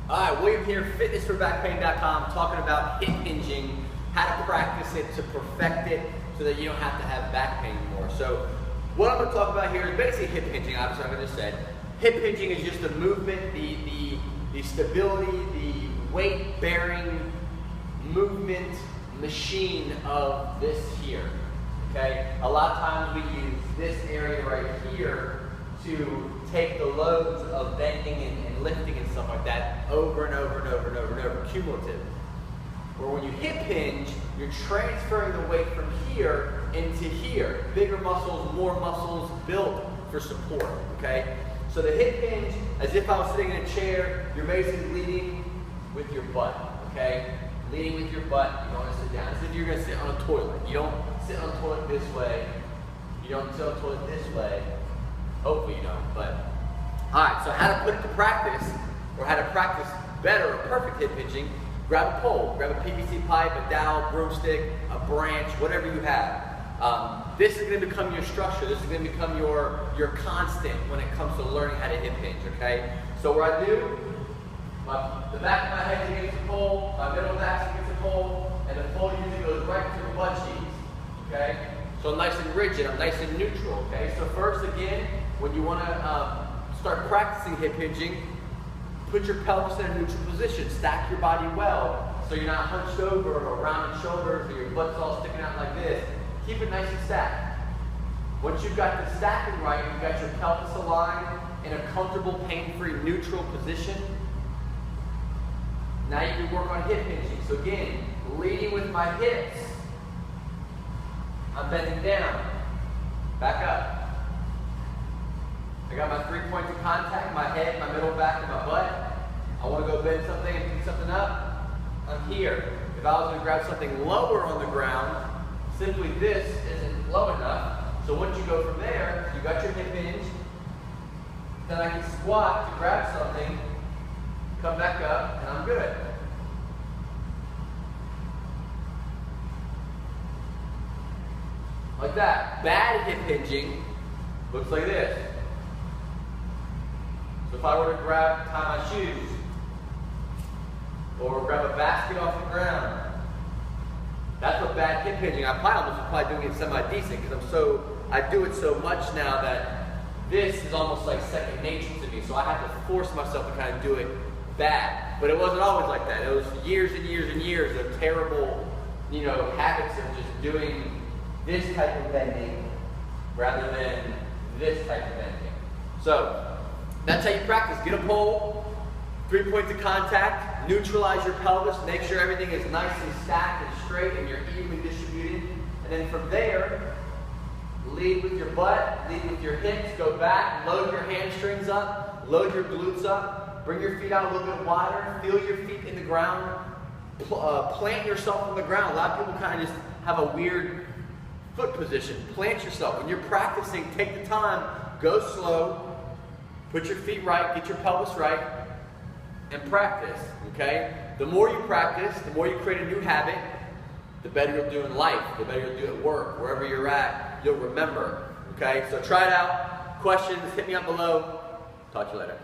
Alright, William here, fitnessforbackpain.com, talking about hip hinging, how to practice it to perfect it so that you don't have to have back pain anymore. So what I'm going to talk about here is basically hip hinging, obviously like I just said. Hip hinging is just the movement, the stability, the weight-bearing movement machine of this here. Okay? A lot of times we use this area right here to take the loads of bending and lifting and stuff like that over and over and over and over and over, cumulative. Where when you hip hinge, you're transferring the weight from here into here. Bigger muscles, more muscles built for support, okay? So the hip hinge, as if I was sitting in a chair, you're basically leading with your butt, okay? Leading with your butt, you don't want to sit down. As if you're going to sit on a toilet. You don't sit on a toilet this way. You don't sit on a toilet this way. Hopefully you don't, but. Alright, so how to put it to practice, or how to practice better or perfect hip hinging, grab a pole, grab a PVC pipe, a dowel, broomstick, a branch, whatever you have. This is going to become your structure. This is going to become your constant when it comes to learning how to hip hinge, okay? So what I do, the back of my head is against the pole, my middle back's against the pole, and the pole usually goes right to the butt cheeks, okay? So I'm nice and rigid, I'm nice and neutral, okay? So first, again, when you want to start practicing hip hinging, put your pelvis in a neutral position. Stack your body well so you're not hunched over or rounded shoulders or your butt's all sticking out like this. Keep it nice and stacked. Once you've got the stacking right, you've got your pelvis aligned in a comfortable, pain-free, neutral position. Now you can work on hip hinging. So again, leading with my hips. I'm bending down. Back up. I got my 3 points of contact, my head, my middle back, and my butt. I want to go bend something and pick something up. I'm here. If I was going to grab something lower on the ground, simply this isn't low enough. So once you go from there, you got your hip hinge. Then I can squat to grab something, come back up, and I'm good. Like that. Bad hip hinging looks like this. So if I were to tie my shoes, or grab a basket off the ground, that's what bad hip hinging. I probably doing it semi-decent because I do it so much now that this is almost like second nature to me. So I have to force myself to kind of do it bad. But it wasn't always like that. It was years and years and years of terrible, habits of just doing this type of bending rather than this type of bending. So that's how you practice. Get a pole, 3 points of contact, neutralize your pelvis, make sure everything is nice and stacked and straight and you're evenly distributed. And then from there, lead with your butt, lead with your hips, go back, load your hamstrings up, load your glutes up, bring your feet out a little bit wider, feel your feet in the ground, plant yourself on the ground. A lot of people kind of just have a weird foot position. Plant yourself. When you're practicing, take the time, go slow, put your feet right, get your pelvis right, and practice, okay? The more you practice, the more you create a new habit, the better you'll do in life, the better you'll do at work, wherever you're at, you'll remember, okay? So try it out. Questions, hit me up below. Talk to you later.